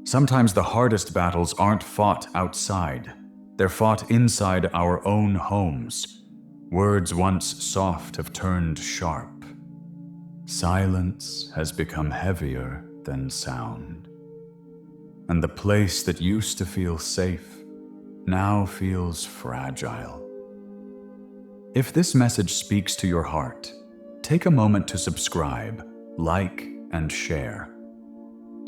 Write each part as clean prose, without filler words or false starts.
Sometimes the hardest battles aren't fought outside. They're fought inside our own homes. Words once soft have turned sharp. Silence has become heavier than sound. And the place that used to feel safe now feels fragile. If this message speaks to your heart, take a moment to subscribe, like, and share,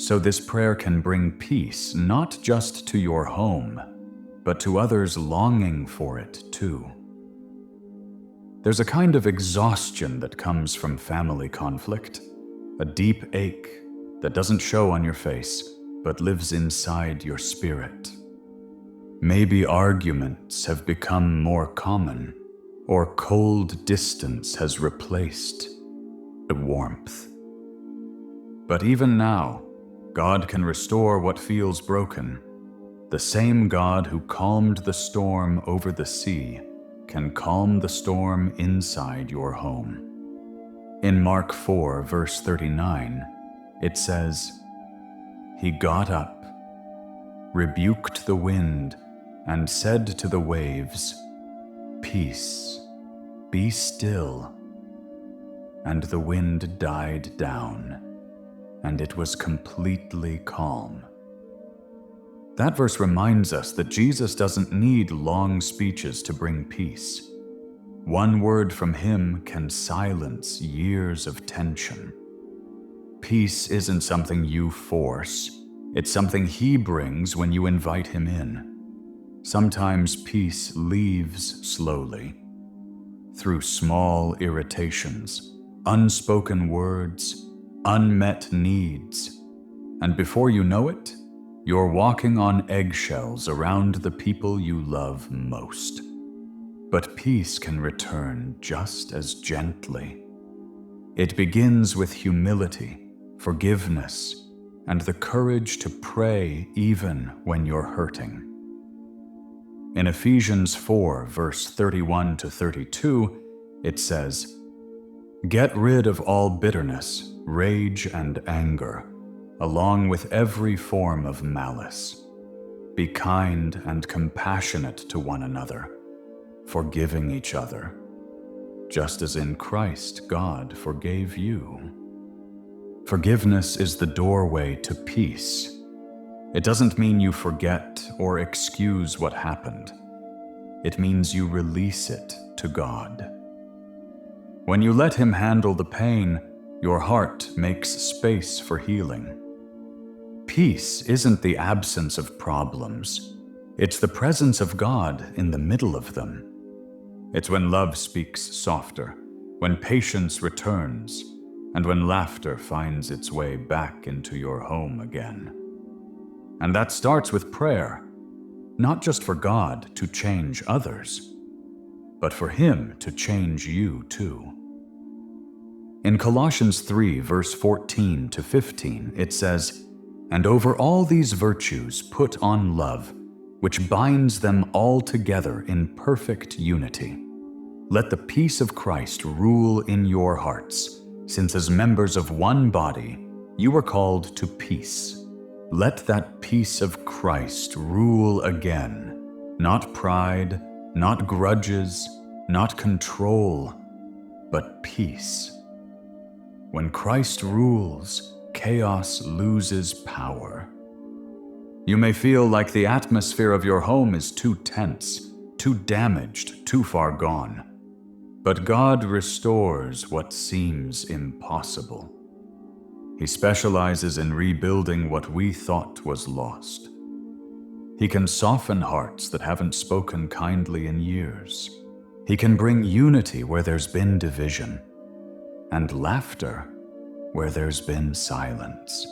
so this prayer can bring peace not just to your home, but to others longing for it too. There's a kind of exhaustion that comes from family conflict, a deep ache that doesn't show on your face, but lives inside your spirit. Maybe arguments have become more common, or cold distance has replaced the warmth. But even now, God can restore what feels broken. The same God who calmed the storm over the sea can calm the storm inside your home. In Mark 4, verse 39, it says, "He got up, rebuked the wind, and said to the waves, 'Peace, be still.' And the wind died down, and it was completely calm." That verse reminds us that Jesus doesn't need long speeches to bring peace. One word from him can silence years of tension. Peace isn't something you force. It's something he brings when you invite him in. Sometimes peace leaves slowly, through small irritations, unspoken words, unmet needs, and before you know it, you're walking on eggshells around the people you love most. But peace can return just as gently. It begins with humility, forgiveness, and the courage to pray even when you're hurting. In Ephesians 4, verse 31 to 32, it says, "Get rid of all bitterness, rage, and anger, along with every form of malice. Be kind and compassionate to one another, forgiving each other, just as in Christ God forgave you." Forgiveness is the doorway to peace. It doesn't mean you forget or excuse what happened. It means you release it to God. When you let him handle the pain, your heart makes space for healing. Peace isn't the absence of problems. It's the presence of God in the middle of them. It's when love speaks softer, when patience returns, and when laughter finds its way back into your home again. And that starts with prayer, not just for God to change others, but for him to change you too. In Colossians 3, verse 14 to 15, it says, "And over all these virtues put on love, which binds them all together in perfect unity. Let the peace of Christ rule in your hearts, since as members of one body, you are called to peace. Let that peace of Christ rule again, not pride, not grudges, not control, but peace. When Christ rules, chaos loses power. You may feel like the atmosphere of your home is too tense, too damaged, too far gone. But God restores what seems impossible. He specializes in rebuilding what we thought was lost. He can soften hearts that haven't spoken kindly in years. He can bring unity where there's been division, and laughter where there's been silence.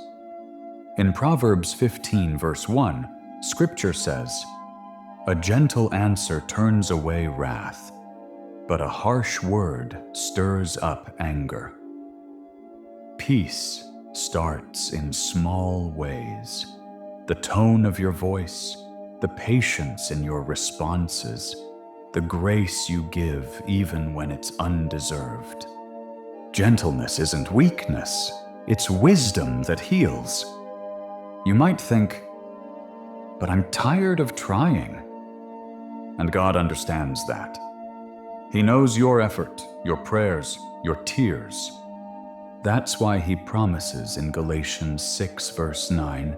In Proverbs 15, verse 1, Scripture says, "A gentle answer turns away wrath, but a harsh word stirs up anger." Peace starts in small ways. The tone of your voice, the patience in your responses, the grace you give even when it's undeserved. Gentleness isn't weakness, it's wisdom that heals. You might think, but I'm tired of trying. And God understands that. He knows your effort, your prayers, your tears. That's why he promises in Galatians 6 verse 9,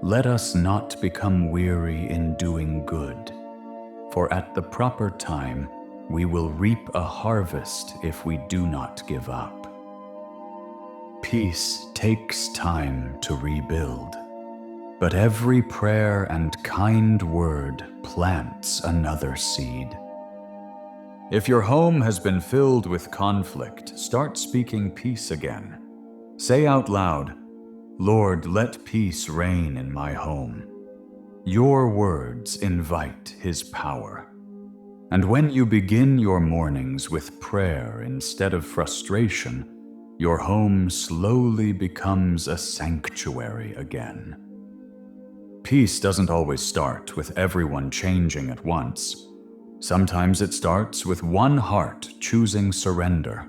"Let us not become weary in doing good, for at the proper time we will reap a harvest if we do not give up." Peace takes time to rebuild, but every prayer and kind word plants another seed. If your home has been filled with conflict, start speaking peace again. Say out loud, "Lord, let peace reign in my home." Your words invite his power. And when you begin your mornings with prayer instead of frustration, your home slowly becomes a sanctuary again. Peace doesn't always start with everyone changing at once. Sometimes it starts with one heart choosing surrender.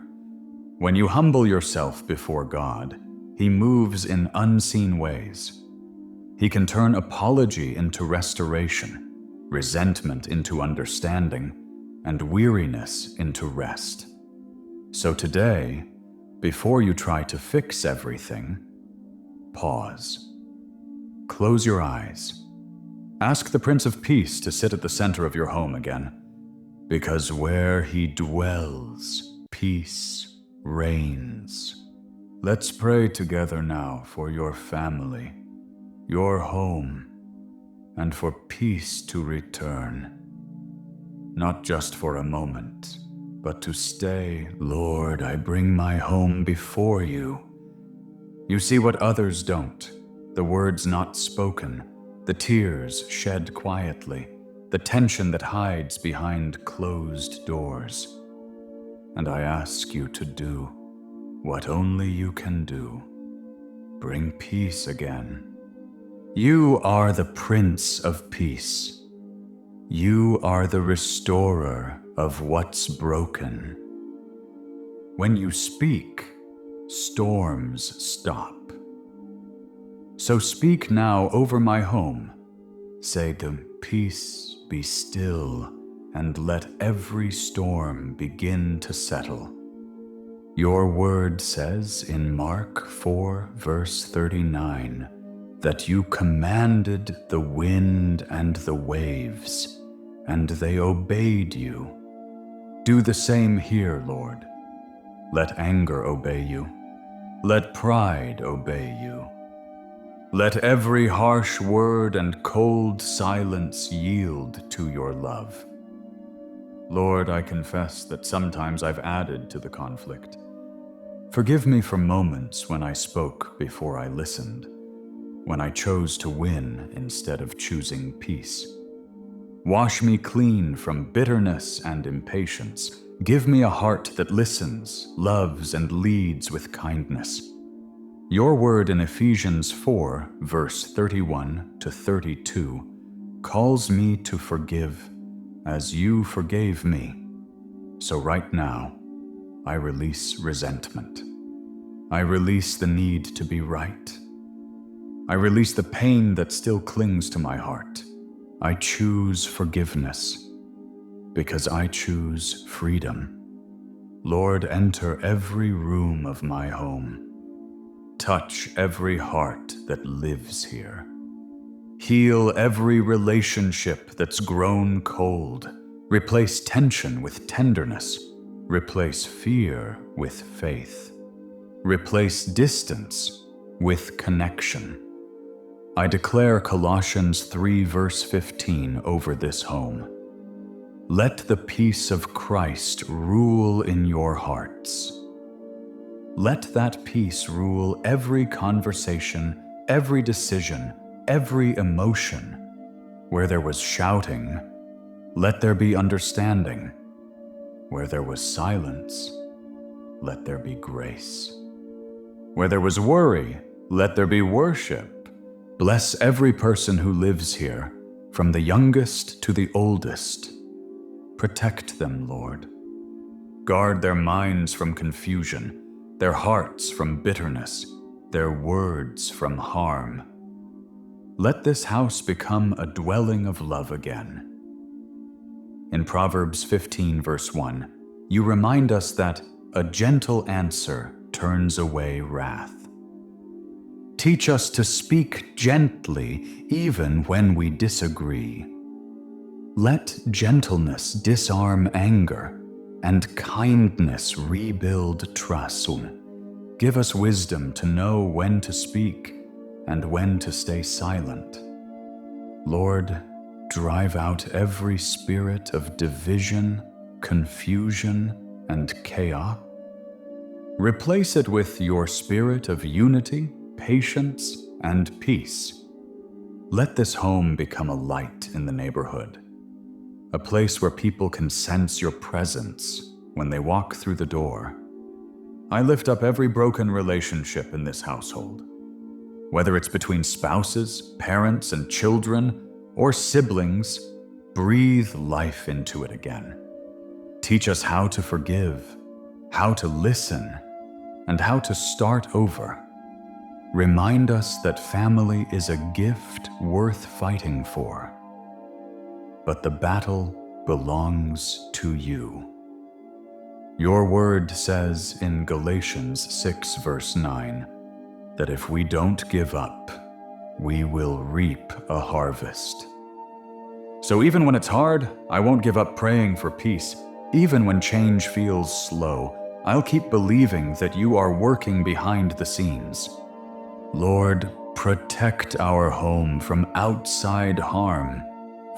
When you humble yourself before God, he moves in unseen ways. He can turn apology into restoration, resentment into understanding, and weariness into rest. So today, before you try to fix everything, pause. Close your eyes. Ask the Prince of Peace to sit at the center of your home again, because where he dwells, peace reigns. Let's pray together now for your family, your home, and for peace to return. Not just for a moment, but to stay. Lord, I bring my home before you. You see what others don't, the words not spoken, the tears shed quietly, the tension that hides behind closed doors. And I ask you to do what only you can do. Bring peace again. You are the Prince of Peace. You are the restorer of what's broken. When you speak, storms stop. So speak now over my home. Say to peace, be still, and let every storm begin to settle. Your word says in Mark 4, verse 39, that you commanded the wind and the waves, and they obeyed you. Do the same here, Lord. Let anger obey you. Let pride obey you. Let every harsh word and cold silence yield to your love. Lord, I confess that sometimes I've added to the conflict. Forgive me for moments when I spoke before I listened, when I chose to win instead of choosing peace. Wash me clean from bitterness and impatience. Give me a heart that listens, loves, and leads with kindness. Your word in Ephesians 4, verse 31 to 32, calls me to forgive as you forgave me. So right now, I release resentment. I release the need to be right. I release the pain that still clings to my heart. I choose forgiveness because I choose freedom. Lord, enter every room of my home. Touch every heart that lives here. Heal every relationship that's grown cold. Replace tension with tenderness. Replace fear with faith. Replace distance with connection. I declare Colossians 3 verse 15 over this home. Let the peace of Christ rule in your hearts. Let that peace rule every conversation, every decision, every emotion. Where there was shouting, let there be understanding. Where there was silence, let there be grace. Where there was worry, let there be worship. Bless every person who lives here, from the youngest to the oldest. Protect them, Lord. Guard their minds from confusion, their hearts from bitterness, their words from harm. Let this house become a dwelling of love again. In Proverbs 15, verse 1, you remind us that a gentle answer turns away wrath. Teach us to speak gently even when we disagree. Let gentleness disarm anger and kindness rebuild trust. Give us wisdom to know when to speak and when to stay silent. Lord, drive out every spirit of division, confusion, and chaos. Replace it with your spirit of unity, patience, and peace. Let this home become a light in the neighborhood, a place where people can sense your presence when they walk through the door. I lift up every broken relationship in this household. Whether it's between spouses, parents, and children, or siblings, breathe life into it again. Teach us how to forgive, how to listen, and how to start over. Remind us that family is a gift worth fighting for. But the battle belongs to you. Your word says in Galatians 6, verse 9, that if we don't give up, we will reap a harvest. So even when it's hard, I won't give up praying for peace. Even when change feels slow, I'll keep believing that you are working behind the scenes. Lord, protect our home from outside harm,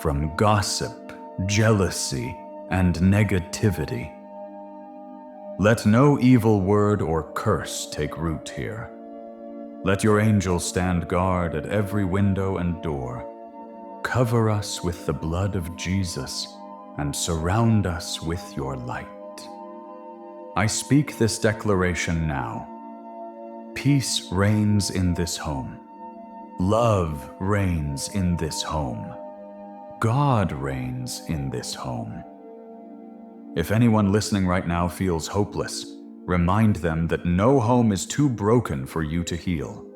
from gossip, jealousy, and negativity. Let no evil word or curse take root here. Let your angels stand guard at every window and door. Cover us with the blood of Jesus and surround us with your light. I speak this declaration now. Peace reigns in this home. Love reigns in this home. God reigns in this home. If anyone listening right now feels hopeless, remind them that no home is too broken for you to heal.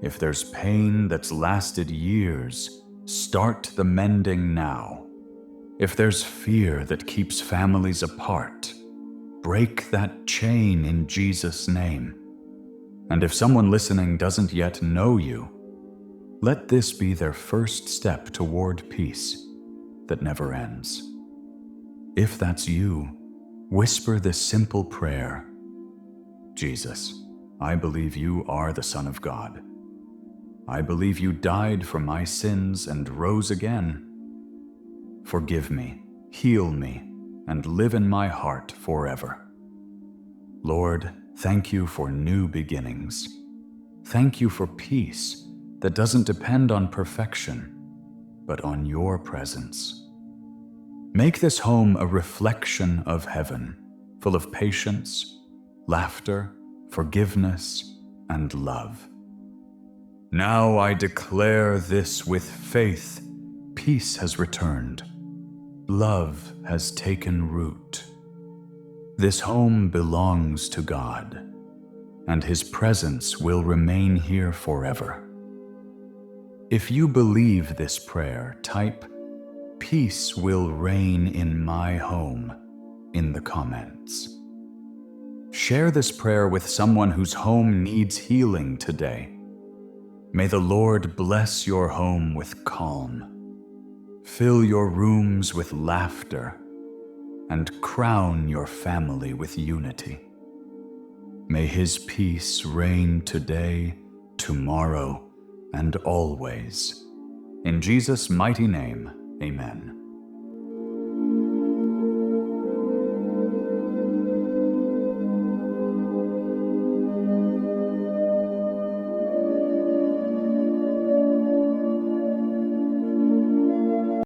If there's pain that's lasted years, start the mending now. If there's fear that keeps families apart, break that chain in Jesus' name. And if someone listening doesn't yet know you, let this be their first step toward peace that never ends. If that's you, whisper this simple prayer. Jesus, I believe you are the Son of God. I believe you died for my sins and rose again. Forgive me, heal me, and live in my heart forever. Lord, thank you for new beginnings. Thank you for peace that doesn't depend on perfection, but on your presence. Make this home a reflection of heaven, full of patience, laughter, forgiveness, and love. Now I declare this with faith. Peace has returned. Love has taken root. This home belongs to God, and His presence will remain here forever. If you believe this prayer, type, "Peace will reign in my home," in the comments. Share this prayer with someone whose home needs healing today. May the Lord bless your home with calm, fill your rooms with laughter, and crown your family with unity. May His peace reign today, tomorrow, and always. In Jesus' mighty name, amen.